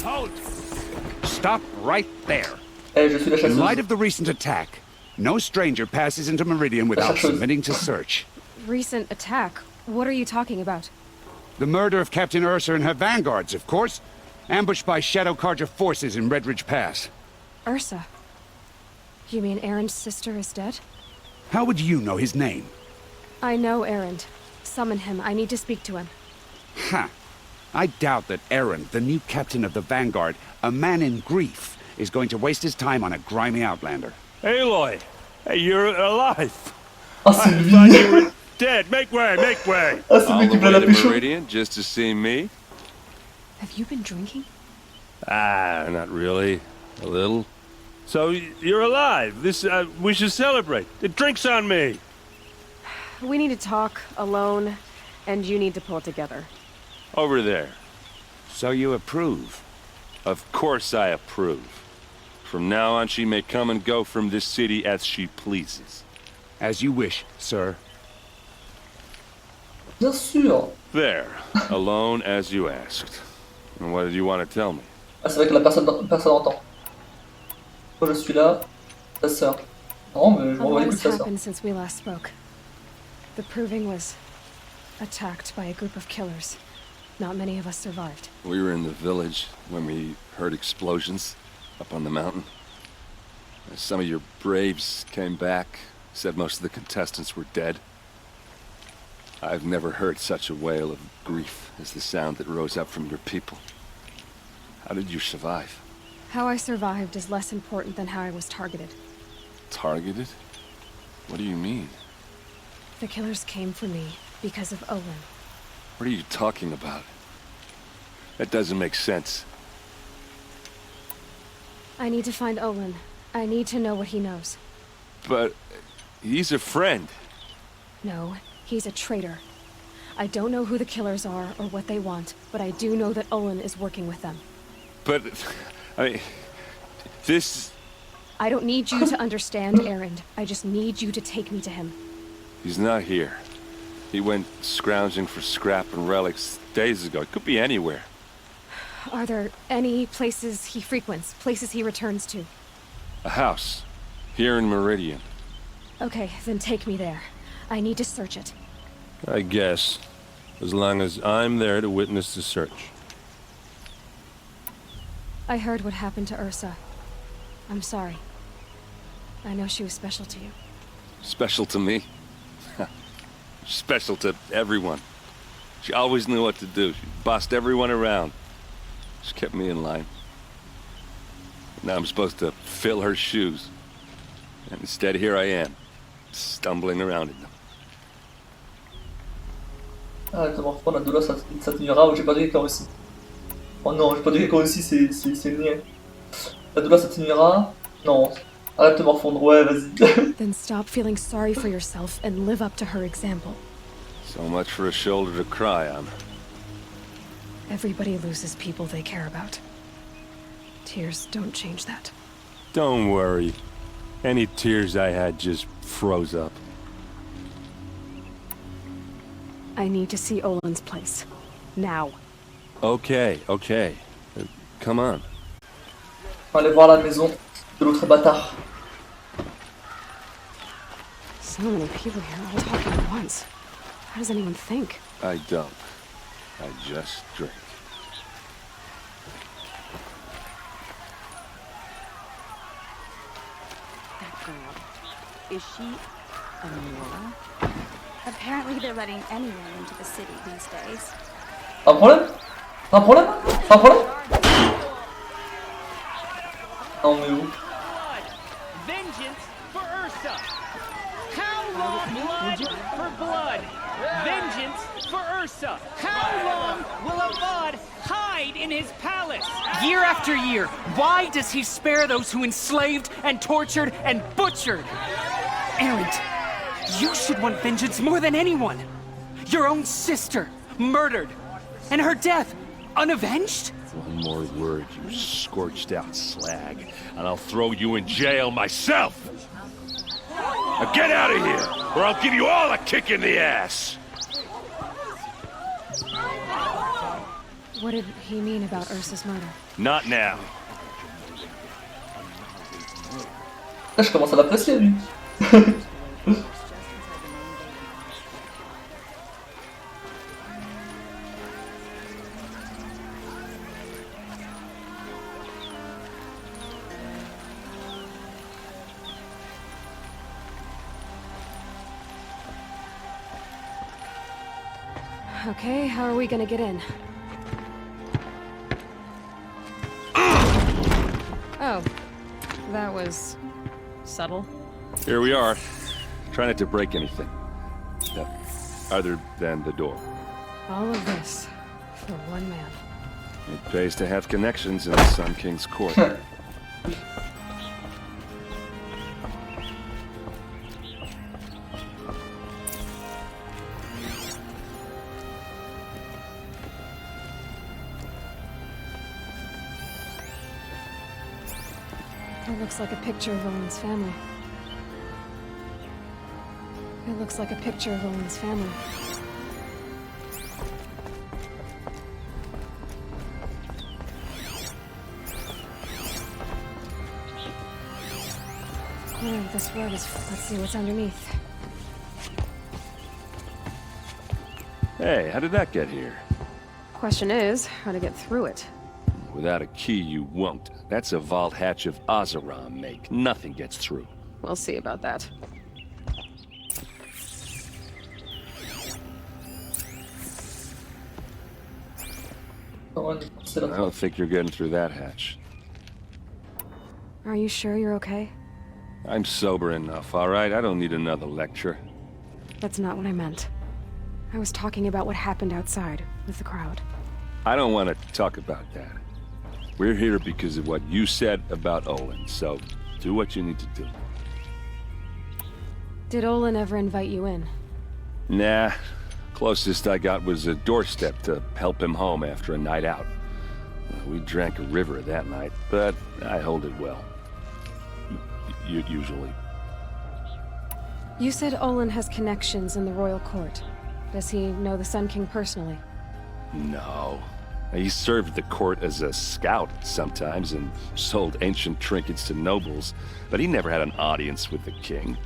Halt! Stop right there. Eh, je suis la In light chasseuse. of the recent attack, no stranger passes into Meridian without chercheuse. submitting to search. Recent attack? What are you talking about? The murder of Captain Ursa and her vanguards, of course. Ambushed by Shadow Carja forces in Redridge Pass. Ursa? You mean Erin's sister is dead? How would you know his name? I know Erend. Summon him. I need to speak to him. Ha! I doubt that Eren, the new captain of the Vanguard, a man in grief, is going to waste his time on a grimy outlander. Aloy! Hey, you're alive! Ah, c'est I lui. thought you were dead! Make way! Make way! Ah, c'est All lui the qui voulait way la to pécho. Meridian just to see me? Have you been drinking? Ah, not really. A little. So, you're alive. We should celebrate. The drink's on me! We need to talk, alone, and you need to pull it together. Over there. So you approve? Of course I approve. From now on, she may come and go from this city as she pleases. As you wish, sir. Bien sûr. There, alone as you asked. And what did you want to tell me? Ah, c'est vrai que la personne entend. Moi, je suis là. Ta sœur. Non, mais je A m'en bats les lot couilles de has ta sœur. happened since we last spoke. The Proving was attacked by a group of killers. Not many of us survived. We were in the village when we heard explosions up on the mountain. Some of your braves came back, said most of the contestants were dead. I've never heard such a wail of grief as the sound that rose up from your people. How did you survive? How I survived is less important than how I was targeted. Targeted? What do you mean? The killers came for me because of Owen. What are you talking about? That doesn't make sense. I need to find Olin. I need to know what he knows. But he's a friend. No, he's a traitor. I don't know who the killers are or what they want, but I do know that Olin is working with them. But, I mean, this... I don't need you to understand, Erend. I just need you to take me to him. He's not here. He went scrounging for scrap and relics days ago. It could be anywhere. Are there any places he frequents, places he returns to? A house. Here in Meridian. Okay, then take me there. I need to search it. I guess. As long as I'm there to witness the search. I heard what happened to Ursa. I'm sorry. I know she was special to you. Special to me. Special to everyone. She always knew what to do. She bossed everyone around. She kept me in line. Now I'm supposed to fill her shoes. And instead, here I am, stumbling around in them. Ah, de me reprendre la douleur, ça t'ignorera. J'ai perdu quelqu'un aussi. Oh non, j'ai perdu quelqu'un aussi, c'est le mien. La douleur, ça t'ignorera. Non. Arrête de me refondre, ouais, vas-y. Then stop feeling sorry for yourself and live up to her example. So much for a shoulder to cry on. Everybody loses people they care about. Tears don't change that. Don't worry. Any tears I had just froze up. I need to see Olin's place. Now. Okay. Come on. On va aller voir la maison de l'autre bâtard. So many people here all talking at once. How does anyone think? I don't. I just drink. That girl. Is she a Nora? Apparently they're letting anyone into the city these days. Un problème? Un problème? Un problème? Ah, on est où? Vengeance for Ursa. How long blood for blood? Vengeance for Ursa. How long will Avad hide in his palace? Year after year, why does he spare those who enslaved and tortured and butchered? Erend, you should want vengeance more than anyone. Your own sister, murdered, and her death, unavenged? One more word, you scorched out slag, and I'll throw you in jail myself! Now get out of here, or I'll give you all a kick in the ass! What did he mean about Ursa's murder? Not now. Là, je commence à l'apprécier, lui. Okay, how are we gonna get in? Oh, that was subtle. Here we are. Try not to break anything. No, other than the door. All of this for one man. It pays to have connections in the Sun King's court. It looks like a picture of Owen's family. It looks like a picture of Owen's family. Corner of this rug is. Let's see what's underneath. Hey, how did that get here? Question is, how to get through it. Without a key, you won't. That's a vault hatch of Ozeram make. Nothing gets through. We'll see about that. C'est I là. don't think you're getting through that hatch. Are you sure you're okay? I'm sober enough, all right? I don't need another lecture. That's not what I meant. I was talking about what happened outside with the crowd. I don't want to talk about that. We're here because of what you said about Olin, so do what you need to do. Did Olin ever invite you in? Nah, closest I got was a doorstep to help him home after a night out. We drank a river that night, but I hold it well. Usually. You said Olin has connections in the royal court. Does he know the Sun King personally? No. He served the court as a scout sometimes and sold ancient trinkets to nobles, but he never had an audience with the king.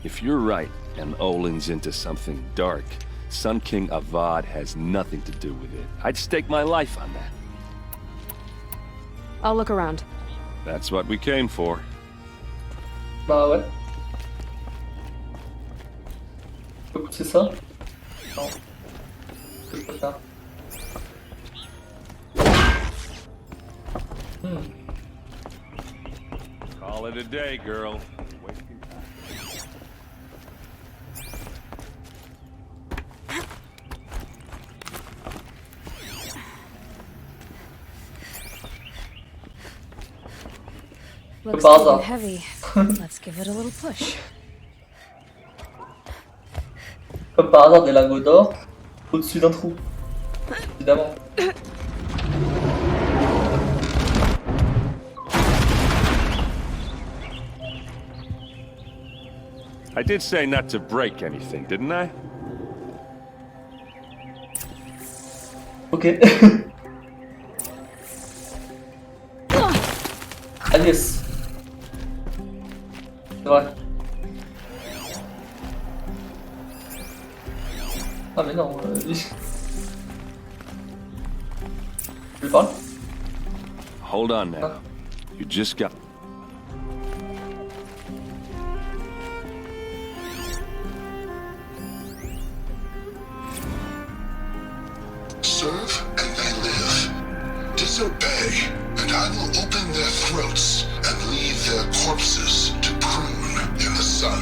If you're right, and Olin's into something dark, Sun King Avad has nothing to do with it. I'd stake my life on that. I'll look around. That's what we came for. Bah ouais. Je peux pousser ça? Non. Qu'est-ce que je peux faire? Call it a day, girl. Wasting time. Looks Buzzer. even heavy. Let's give it a little push. Comme par hasard, des lingots d'or au-dessus d'un trou. Évidemment. I did say not to break anything, didn't I? Ok. Ah yes. C'est vrai. Ah mais non, je lui parle. Hold on now. You just got... Serve and they live. Disobey, and I will open their throats and leave their corpses to prune in the sun.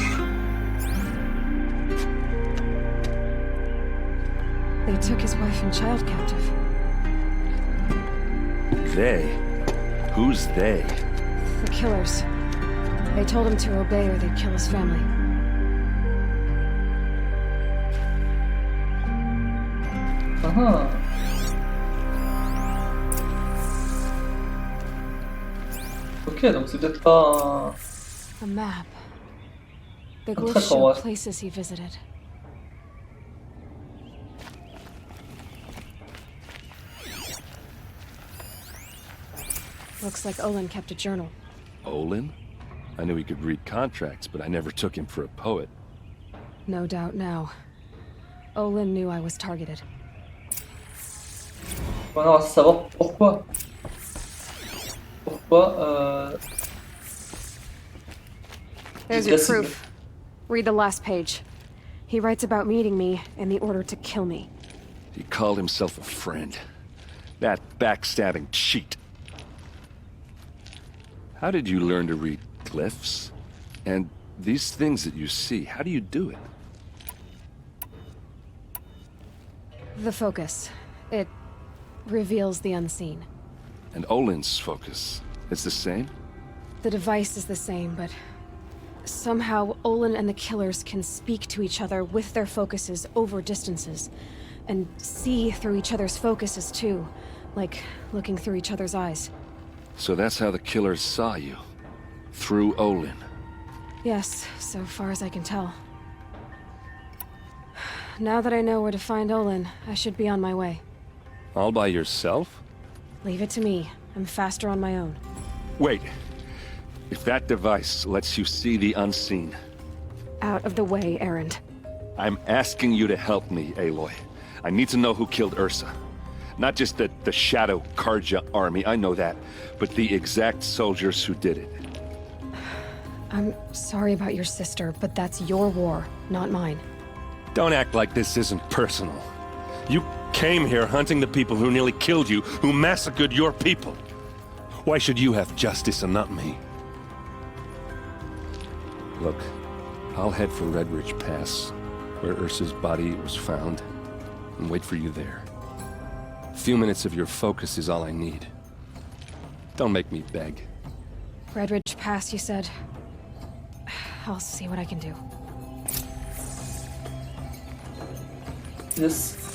They took his wife and child captive. They? Who's they? The killers. They told him to obey or they'd kill his family. Ah. Ok, donc c'est peut-être pas un... A map. The I'm glyphs très show fort. places he visited. Looks like Olin kept a journal. Olin? I knew he could read contracts, but I never took him for a poet. No doubt now. Olin knew I was targeted. On va savoir pourquoi. Pourquoi There's your proof. Read the last page. He writes about meeting me and the order to kill me. He called himself a friend. That backstabbing cheat. How did you learn to read glyphs? And these things that you see, how do you do it? The focus. It reveals the unseen. And Olin's focus, it's the same? The device is the same, but somehow Olin and the killers can speak to each other with their focuses over distances. And see through each other's focuses too, like looking through each other's eyes. So that's how the killers saw you? Through Olin? Yes, so far as I can tell. Now that I know where to find Olin, I should be on my way. All by yourself? Leave it to me. I'm faster on my own. Wait. If that device lets you see the unseen... Out of the way, Erend. I'm asking you to help me, Aloy. I need to know who killed Ursa. Not just the Shadow Karja army, I know that, but the exact soldiers who did it. I'm sorry about your sister, but that's your war, not mine. Don't act like this isn't personal. You came here hunting the people who nearly killed you, who massacred your people. Why should you have justice and not me? Look, I'll head for Red Ridge Pass, where Ursa's body was found, and wait for you there. A few minutes of your focus is all I need. Don't make me beg. Red Ridge Pass, you said? I'll see what I can do. Yes.